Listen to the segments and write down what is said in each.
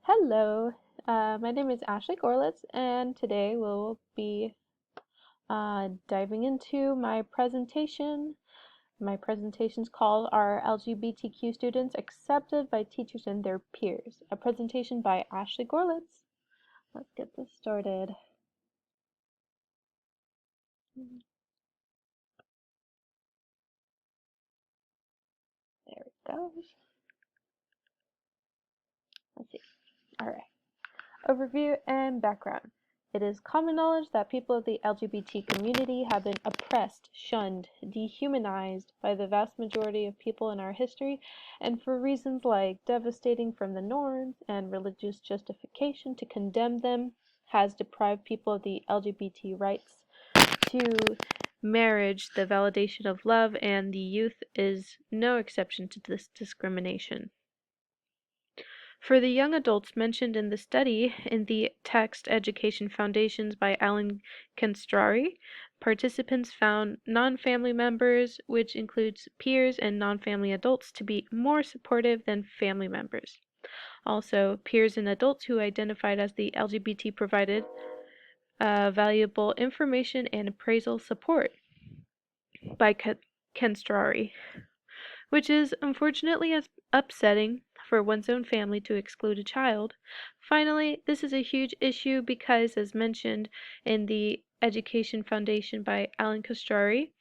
Hello, my name is Ashley Gorlitz, and today we'll be diving into my presentation. My presentation's called Are LGBTQ Students Accepted by Teachers and Their Peers? A presentation by Ashley Gorlitz. Let's get this started. There it goes. Let's see. All right. Overview and background. It is common knowledge that people of the LGBT community have been oppressed, shunned, dehumanized by the vast majority of people in our history, and for reasons like devastating from the norms and religious justification to condemn them has deprived people of the LGBT rights to marriage, the validation of love, and the youth is no exception to this discrimination. For the young adults mentioned in the study in the text Education Foundations by Alan Kenstrari, participants found non-family members, which includes peers and non-family adults, to be more supportive than family members. Also, peers and adults who identified as the LGBT provided valuable information and appraisal support by Kenstrari, which is unfortunately upsetting for one's own family to exclude a child. Finally, this is a huge issue because, as mentioned in the Education Foundation by Alan Castrari,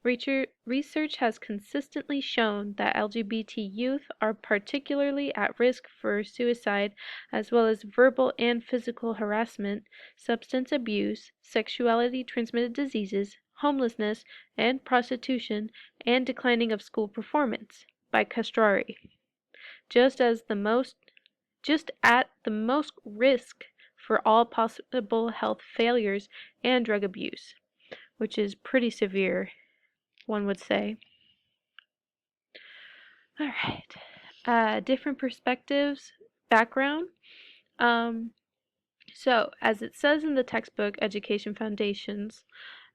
research has consistently shown that LGBT youth are particularly at risk for suicide, as well as verbal and physical harassment, substance abuse, sexuality transmitted diseases, homelessness, and prostitution, and declining of school performance by Castrari. Just at the most risk for all possible health failures and drug abuse, which is pretty severe, one would say. All right, different perspectives, background. So, as it says in the textbook Education Foundations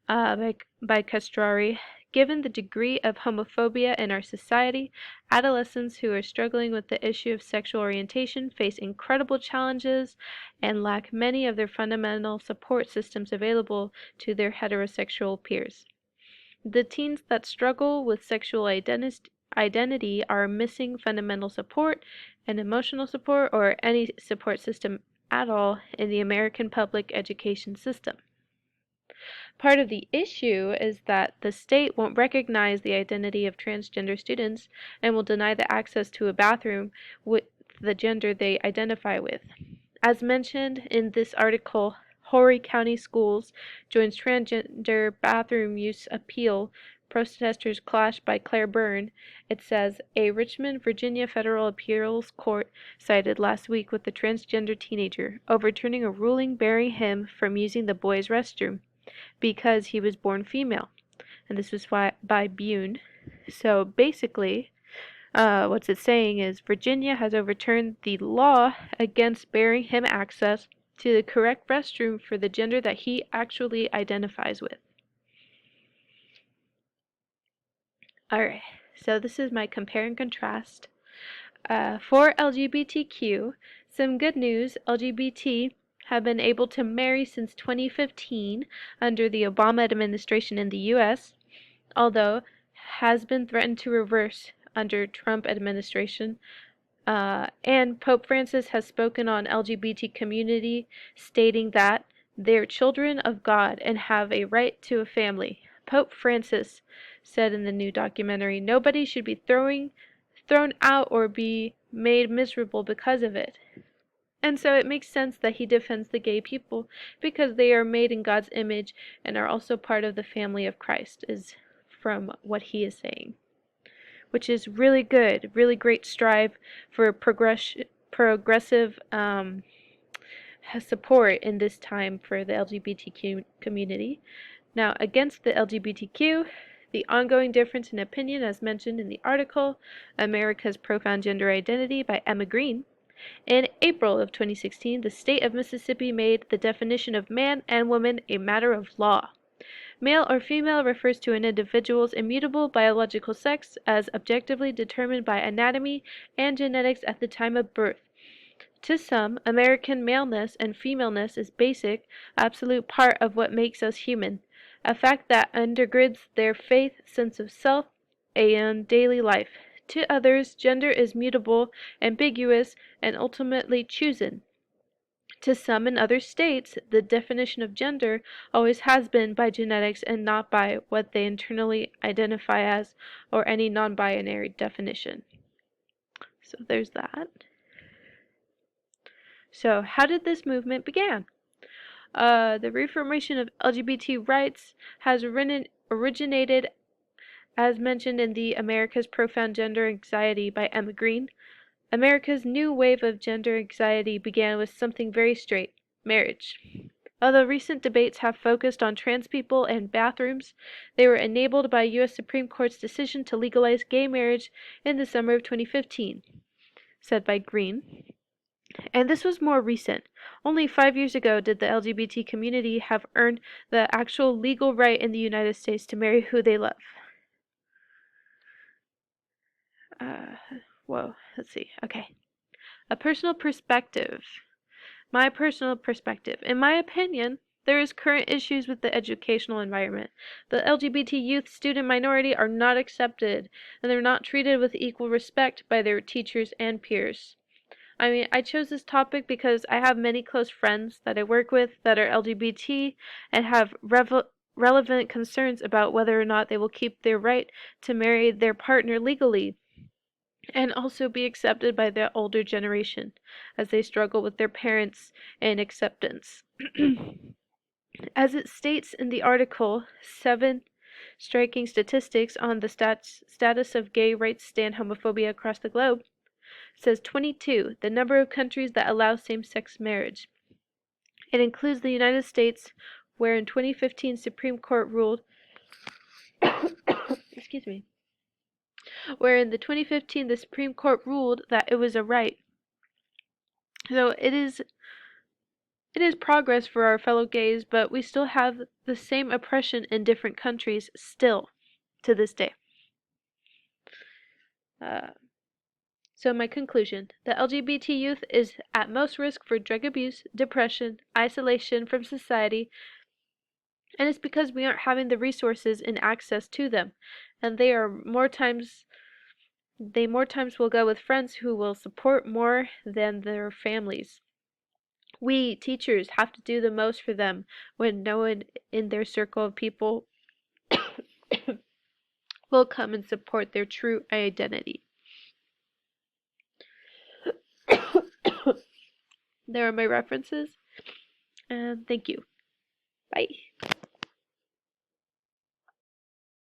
by Castrari, given the degree of homophobia in our society, adolescents who are struggling with the issue of sexual orientation face incredible challenges and lack many of their fundamental support systems available to their heterosexual peers. The teens that struggle with sexual identity are missing fundamental support and emotional support or any support system at all in the American public education system. Part of the issue is that the state won't recognize the identity of transgender students and will deny the access to a bathroom with the gender they identify with. As mentioned in this article, Horry County Schools joins transgender bathroom use appeal. Protesters clash by Claire Byrne. It says, a Richmond, Virginia federal appeals court sided last week with the transgender teenager, overturning a ruling barring him from using the boys' restroom because he was born female. And this was by Bune. So basically, what's it saying is Virginia has overturned the law against barring him access to the correct restroom for the gender that he actually identifies with. Alright, so this is my compare and contrast. For LGBTQ, some good news, LGBT have been able to marry since 2015 under the Obama administration in the US, although has been threatened to reverse under Trump administration. And Pope Francis has spoken on LGBT community, stating that they're children of God and have a right to a family. Pope Francis said in the new documentary, nobody should be thrown out or be made miserable because of it. And so it makes sense that he defends the gay people because they are made in God's image and are also part of the family of Christ, is from what he is saying. Which is really good, really great strive for progressive support in this time for the LGBTQ community. Now, against the LGBTQ, the ongoing difference in opinion, as mentioned in the article, America's Profound Gender Identity by Emma Green. In April of 2016, the state of Mississippi made the definition of man and woman a matter of law. Male or female refers to an individual's immutable biological sex as objectively determined by anatomy and genetics at the time of birth. To some, American maleness and femaleness is basic, absolute part of what makes us human, a fact that undergirds their faith, sense of self, and daily life. To others, gender is mutable, ambiguous, and ultimately chosen. To some in other states, the definition of gender always has been by genetics and not by what they internally identify as or any non-binary definition. So there's that. So how did this movement begin? The reformation of LGBT rights has originated, as mentioned in the America's Profound Gender Anxiety by Emma Green. America's new wave of gender anxiety began with something very straight: marriage. Although recent debates have focused on trans people and bathrooms, they were enabled by U.S. Supreme Court's decision to legalize gay marriage in the summer of 2015, said by Green. And this was more recent. Only 5 years ago did the LGBT community have earned the actual legal right in the United States to marry who they love. Let's see. Okay. A personal perspective. My personal perspective. In my opinion, there is current issues with the educational environment. The LGBT youth student minority are not accepted, and they're not treated with equal respect by their teachers and peers. I mean, I chose this topic because I have many close friends that I work with that are LGBT and have relevant concerns about whether or not they will keep their right to marry their partner legally and also be accepted by the older generation as they struggle with their parents and acceptance. As it states in the article, 7 striking statistics on the status of gay rights stand homophobia across the globe, says 22, the number of countries that allow same-sex marriage. It includes the United States, where in 2015 Supreme Court ruled excuse me, where in the 2015 the Supreme Court ruled that it was a right. So it is progress for our fellow gays, but we still have the same oppression in different countries still to this day. So my conclusion, the LGBT youth is at most risk for drug abuse, depression, isolation from society, and it's because we aren't having the resources and access to them, and they more times will go with friends who will support more than their families. We, teachers, have to do the most for them when no one in their circle of people will come and support their true identity. There are my references, and thank you. Bye.